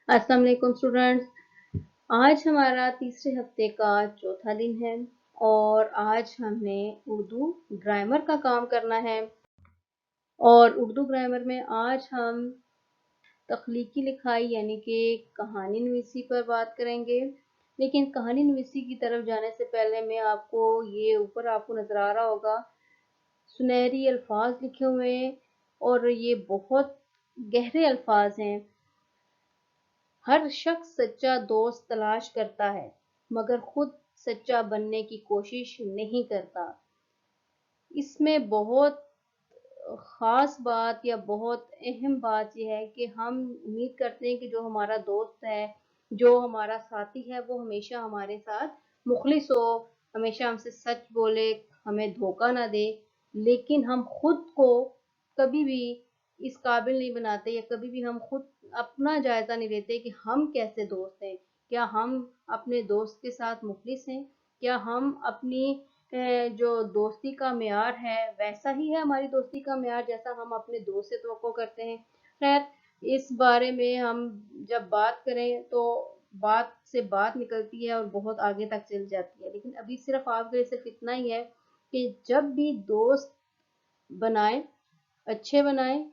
अस्सलाम वालेकुम स्टूडेंट्स। आज हमारा तीसरे हफ्ते का चौथा दिन है और आज हमने उर्दू ग्रामर का काम करना है। और उर्दू ग्रामर में आज हम तख्लीकी लिखाई यानी कि कहानी नवीसी पर बात करेंगे। लेकिन कहानी नवीसी की तरफ जाने से पहले मैं आपको ये ऊपर आपको नज़र आ रहा होगा सुनहरी अल्फाज लिखे हुए हैं और ये बहुत गहरे अल्फाज हैं। हर शख्स सच्चा दोस्त तलाश करता है मगर खुद सच्चा बनने की कोशिश नहीं करता। इसमें बहुत ख़ास बात या बहुत अहम बात यह है कि हम उम्मीद करते हैं कि जो हमारा दोस्त है, जो हमारा साथी है, वो हमेशा हमारे साथ मुखलिस हो, हमेशा हमसे सच बोले, हमें धोखा ना दे। लेकिन हम खुद को कभी भी इस काबिल नहीं बनाते या कभी भी हम खुद अपना जायज़ा नहीं लेते कि हम कैसे दोस्त हैं। क्या हम अपने दोस्त के साथ मुखलिस हैं? क्या हम अपनी जो दोस्ती का मेयार है वैसा ही है हमारी दोस्ती का मेयार जैसा हम अपने दोस्त से तवक्को करते हैं। खैर, इस बारे में हम जब बात करें तो बात से बात निकलती है और बहुत आगे तक चल जाती है। लेकिन अभी सिर्फ आपके लिए सिर्फ इतना ही है कि जब भी दोस्त बनाए, अच्छे बनाए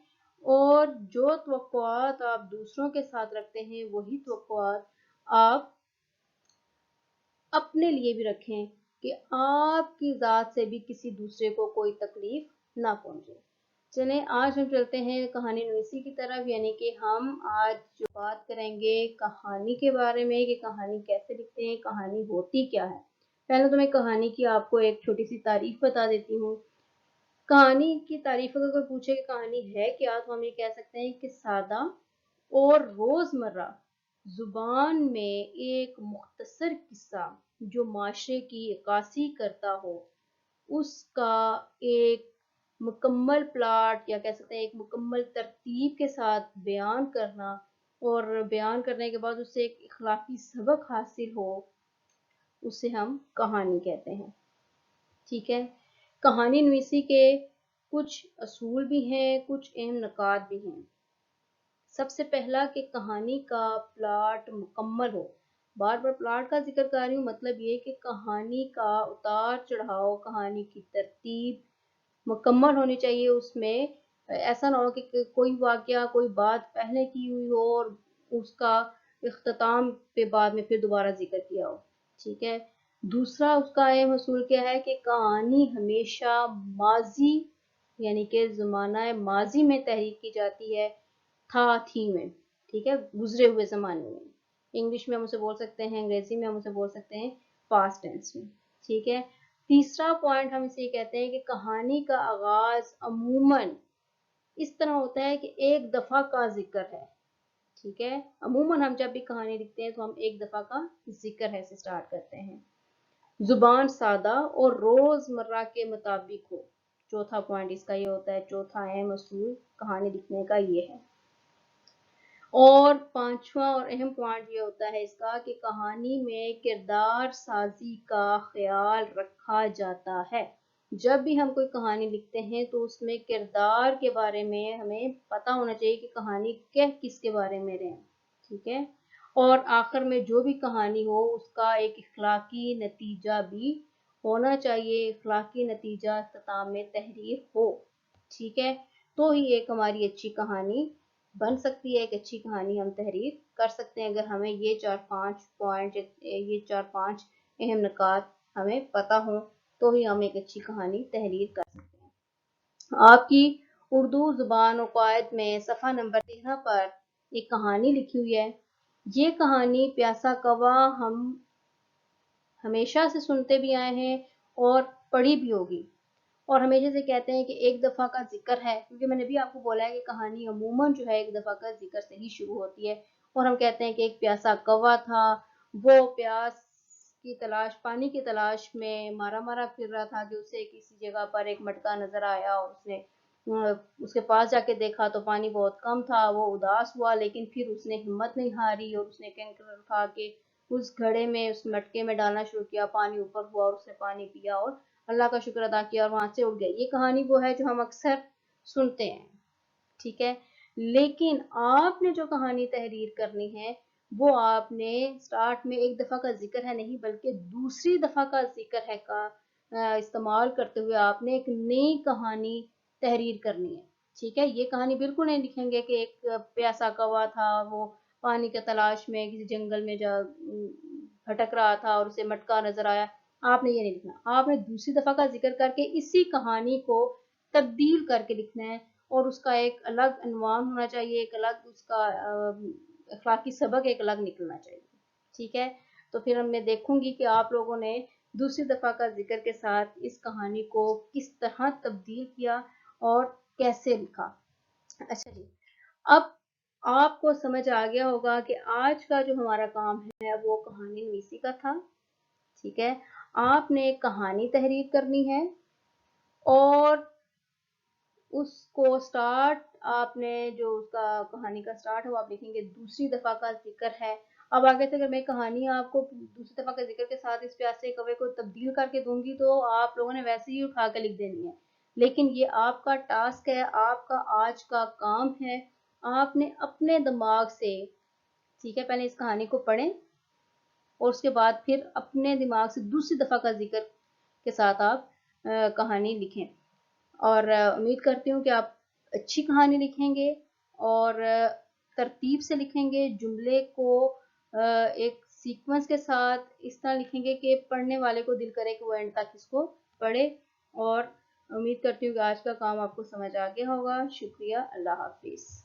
और जो तवक्कुआत आप दूसरों के साथ रखते हैं वही तवक्कुआत आप अपने लिए भी रखें कि आपकी ज़ात से भी किसी दूसरे को कोई तकलीफ ना पहुंचे। चलें, आज हम चलते हैं कहानी नवीसी की तरफ, यानी कि हम आज जो बात करेंगे कहानी के बारे में कि कहानी कैसे लिखते हैं, कहानी होती क्या है। पहले तो मैं कहानी की आपको एक छोटी सी तारीफ बता देती हूँ। कहानी की तारीफ अगर कोई पूछे कि कहानी है क्या, तो हम ये कह सकते हैं कि सादा और रोज़मर्रा ज़ुबान में एक मुख्तसर किस्सा जो माशरे की अक्कासी करता हो, उसका एक मुकम्मल प्लॉट या कह सकते हैं एक मुकम्मल तरतीब के साथ बयान करना और बयान करने के बाद उससे एक इखलाकी सबक हासिल हो, उसे हम कहानी कहते हैं। ठीक है, कहानी नवीसी के कुछ असूल भी हैं, कुछ अहम नुकात भी हैं। सबसे पहला कि कहानी का प्लॉट मुकम्मल हो। बार बार प्लॉट का जिक्र कर रही हूँ, मतलब ये कि कहानी का उतार चढ़ाव, कहानी की तरतीब मुकम्मल होनी चाहिए। उसमें ऐसा ना हो कि कोई वाकया कोई बात पहले की हुई हो और उसका इख्तिताम पे बाद में फिर दोबारा जिक्र किया हो। ठीक है, दूसरा उसका अहम असूल क्या है कि कहानी हमेशा माजी यानी कि ज़माना माजी में तहरीर की जाती है, था थी में। ठीक है, गुजरे हुए ज़माने में। इंग्लिश में हम उसे बोल सकते हैं, अंग्रेजी में हम उसे बोल सकते हैं पास्ट टेंस में। ठीक है, तीसरा पॉइंट हम इसे कहते हैं कि कहानी का आगाज अमूमन इस तरह होता है कि एक दफा का जिक्र है। ठीक है, अमूमन हम जब भी कहानी लिखते हैं तो हम एक दफा का जिक्र है से स्टार्ट करते हैं। जुबान सादा और रोजमर्रा के मुताबिक हो। चौथा पॉइंट इसका ये होता है, चौथा अहम असूल कहानी लिखने का ये है। और पांचवा और अहम पॉइंट ये होता है इसका कि कहानी में किरदार साजी का ख्याल रखा जाता है। जब भी हम कोई कहानी लिखते हैं तो उसमें किरदार के बारे में हमें पता होना चाहिए कि कहानी कह किसके बारे में रहे। ठीक है, और आखिर में जो भी कहानी हो उसका एक इखलाकी नतीजा भी होना चाहिए, इखलाकी नतीजा इख्तिताम में तहरीर हो। ठीक है, तो ही एक हमारी अच्छी कहानी बन सकती है, एक अच्छी कहानी हम तहरीर कर सकते हैं अगर हमें ये 4-5 पॉइंट, ये 4-5 अहम नुकात हमें पता हो, तो ही हम एक अच्छी कहानी तहरीर कर सकते हैं। आपकी उर्दू ज़ुबान और क़वायद में सफ़ा नंबर 13 पर एक कहानी लिखी हुई है। ये कहानी प्यासा कौवा हम हमेशा से सुनते भी आए हैं और पढ़ी भी होगी और हमेशा से कहते हैं कि एक दफ़ा का जिक्र है, क्योंकि मैंने भी आपको बोला है कि कहानी अमूमन जो है एक दफ़ा का जिक्र से ही शुरू होती है। और हम कहते हैं कि एक प्यासा कौवा था, वो प्यास की तलाश, पानी की तलाश में मारा मारा फिर रहा था कि उसे किसी जगह पर एक मटका नजर आया और उसने उसके पास जाके देखा तो पानी बहुत कम था। वो उदास हुआ लेकिन फिर उसने हिम्मत नहीं हारी और उसने कैंकर उठा के उस घड़े में, उस मटके में डालना शुरू किया। पानी ऊपर हुआ और उसने पानी पिया और अल्लाह का शुक्र अदा किया और वहां से उठ गई। ये कहानी वो है जो हम अक्सर सुनते हैं। ठीक है, لیکن آپ نے جو کہانی تحریر کرنی ہے وہ آپ نے سٹارٹ میں ایک دفعہ کا ذکر ہے نہیں بلکہ دوسری دفعہ کا ذکر ہے کا استعمال کرتے ہوئے آپ نے ایک نئی کہانی تحریر کرنی ہے. ٹھیک ہے، یہ کہانی بالکل نہیں لکھیں گے کہ ایک پیاسا کوا تھا، وہ پانی کے تلاش میں کسی جنگل میں جا بھٹک رہا تھا اور اسے مٹکا نظر آیا. آپ نے یہ نہیں لکھنا، آپ نے دوسری دفعہ کا ذکر کر کے اسی کہانی کو تبدیل کر کے لکھنا ہے، اور اس کا ایک الگ عنوان ہونا چاہیے، ایک الگ اس کا اخلاقی سبق ایک الگ نکلنا چاہیے. ٹھیک ہے، تو پھر میں دیکھوں گی کہ آپ لوگوں نے دوسری دفعہ کا ذکر کے ساتھ اس کہانی کو کس طرح تبدیل کیا اور کیسے لکھا. اچھا جی، اب آپ کو سمجھ آ گیا ہوگا کہ آج کا جو ہمارا کام ہے وہ کہانی نویسی کا تھا. ٹھیک ہے، آپ نے ایک کہانی تحریر کرنی ہے اور اس کو سٹارٹ آپ نے جو اس کا کہانی کا سٹارٹ ہے وہ آپ لکھیں گے دوسری دفعہ کا ذکر ہے. اب آگے سے اگر میں کہانی آپ کو دوسری دفعہ کا ذکر کے ساتھ اس پیاسے کوے کو تبدیل کر کے دوں گی تو آپ لوگوں نے ویسے ہی اٹھا کے لکھ دینی ہے، لیکن یہ آپ کا ٹاسک ہے، آپ کا آج کا کام ہے. آپ نے اپنے دماغ سے، ٹھیک ہے، پہلے اس کہانی کو پڑھیں اور اس کے بعد پھر اپنے دماغ سے دوسری دفعہ کا ذکر کے ساتھ آپ کہانی لکھیں. اور امید کرتی ہوں کہ آپ اچھی کہانی لکھیں گے اور ترتیب سے لکھیں گے، جملے کو ایک سیکوینس کے ساتھ اس طرح لکھیں گے کہ پڑھنے والے کو دل کرے کہ وہ اینڈ تک اس کو پڑھے. اور امید کرتی ہوں کہ آج کا کام آپ کو سمجھ آ گیا ہوگا. شکریہ، اللہ حافظ.